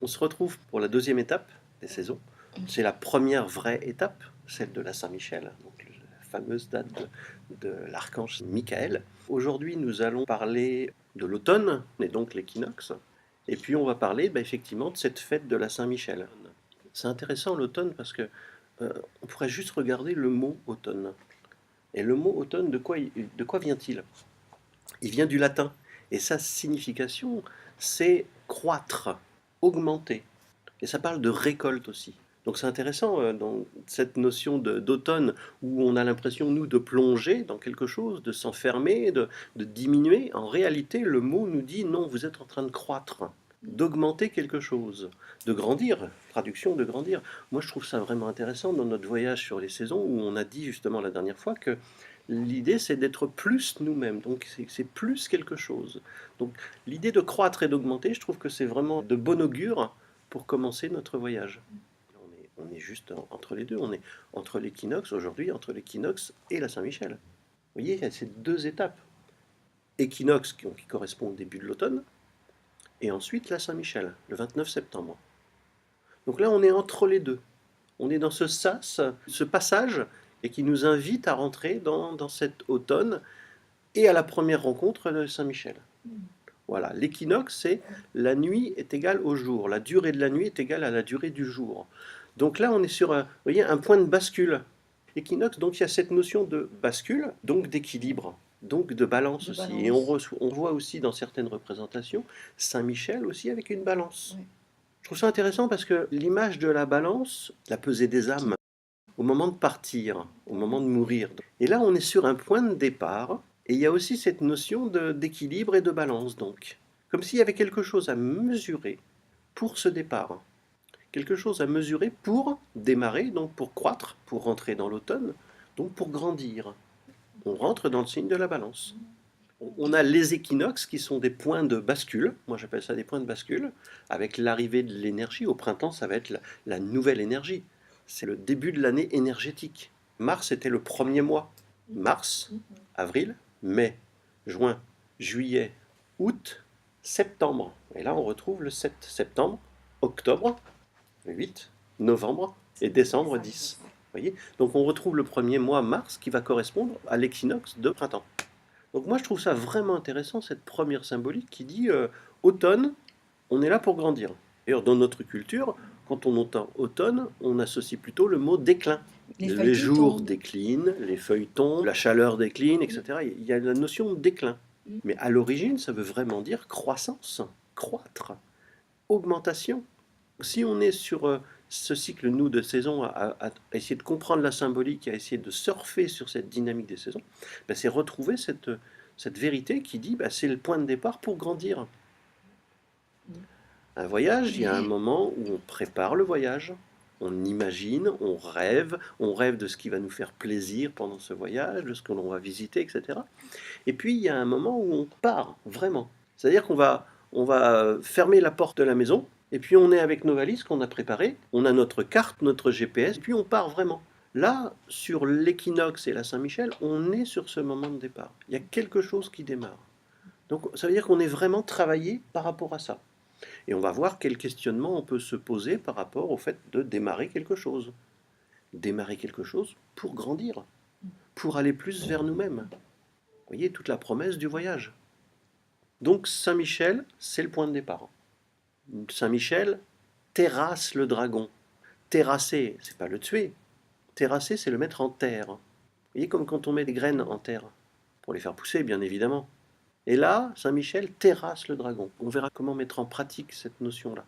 On se retrouve pour la deuxième étape des saisons. C'est la première vraie étape, celle de la Saint-Michel, donc la fameuse date de l'archange Michael. Aujourd'hui, nous allons parler de l'automne, et donc l'équinoxe. Et puis on va parler effectivement de cette fête de la Saint-Michel. C'est intéressant l'automne parce que on pourrait juste regarder le mot automne. Et le mot automne, de quoi vient-il? Il vient du latin. Et sa signification, c'est croître, augmenter. Et ça parle de récolte aussi. Donc c'est intéressant dans cette notion d'automne où on a l'impression, nous, de plonger dans quelque chose, de s'enfermer, de diminuer. En réalité, le mot nous dit non, vous êtes en train de croître, d'augmenter quelque chose, de grandir, traduction de grandir. Moi, je trouve ça vraiment intéressant dans notre voyage sur les saisons où on a dit justement la dernière fois que l'idée, c'est d'être plus nous-mêmes, donc c'est plus quelque chose. Donc l'idée de croître et d'augmenter, je trouve que c'est vraiment de bon augure pour commencer notre voyage. On est juste entre les deux, on est entre l'équinoxe aujourd'hui, entre l'équinoxe et la Saint-Michel. Vous voyez, il y a ces deux étapes. Équinoxe qui correspond au début de l'automne, et ensuite la Saint-Michel, le 29 septembre. Donc là, on est entre les deux. On est dans ce sas, ce passage, et qui nous invite à rentrer dans cet automne et à la première rencontre de Saint-Michel. Voilà, l'équinoxe, c'est la nuit est égale au jour, la durée de la nuit est égale à la durée du jour. Donc là, on est sur vous voyez, un point de bascule. Équinoxe, donc il y a cette notion de bascule, donc d'équilibre, donc de balance aussi. Et on voit aussi dans certaines représentations Saint-Michel aussi avec une balance. Oui. Je trouve ça intéressant parce que l'image de la balance, la pesée des âmes, au moment de partir, au moment de mourir. Et là, on est sur un point de départ, et il y a aussi cette notion d'équilibre et de balance, donc. Comme s'il y avait quelque chose à mesurer pour ce départ. Quelque chose à mesurer pour démarrer, donc pour croître, pour rentrer dans l'automne, donc pour grandir. On rentre dans le signe de la balance. On a les équinoxes qui sont des points de bascule, moi j'appelle ça des points de bascule, avec l'arrivée de l'énergie. Au printemps, ça va être la nouvelle énergie. C'est le début de l'année énergétique. Mars était le premier mois. Mars, avril, mai, juin, juillet, août, septembre. Et là, on retrouve le 7 septembre, octobre, 8, novembre et décembre 10. Vous voyez? Donc on retrouve le premier mois, mars, qui va correspondre à l'équinoxe de printemps. Donc moi, je trouve ça vraiment intéressant, cette première symbolique qui dit automne, on est là pour grandir. D'ailleurs, dans notre culture, quand on entend automne, on associe plutôt le mot déclin. Les jours déclinent, les feuilles tombent, la chaleur décline, etc. Il y a la notion de déclin. Mais à l'origine, ça veut vraiment dire croissance, croître, augmentation. Si on est sur ce cycle, nous, de saison, à essayer de comprendre la symbolique, à essayer de surfer sur cette dynamique des saisons, c'est retrouver cette vérité qui dit c'est le point de départ pour grandir. Un voyage, il y a un moment où on prépare le voyage, on imagine, on rêve de ce qui va nous faire plaisir pendant ce voyage, de ce que l'on va visiter, etc. Et puis il y a un moment où on part, vraiment. C'est-à-dire on va fermer la porte de la maison, et puis on est avec nos valises qu'on a préparées, on a notre carte, notre GPS, et puis on part vraiment. Là, sur l'équinoxe et la Saint-Michel, on est sur ce moment de départ. Il y a quelque chose qui démarre. Donc ça veut dire qu'on est vraiment travaillé par rapport à ça. Et on va voir quel questionnement on peut se poser par rapport au fait de démarrer quelque chose. Démarrer quelque chose pour grandir, pour aller plus vers nous-mêmes. Vous voyez toute la promesse du voyage. Donc Saint-Michel, c'est le point de départ. Saint-Michel terrasse le dragon. Terrasser, c'est pas le tuer. Terrasser, c'est le mettre en terre. Vous voyez comme quand on met des graines en terre, pour les faire pousser, bien évidemment. Et là, Saint-Michel terrasse le dragon. On verra comment mettre en pratique cette notion-là.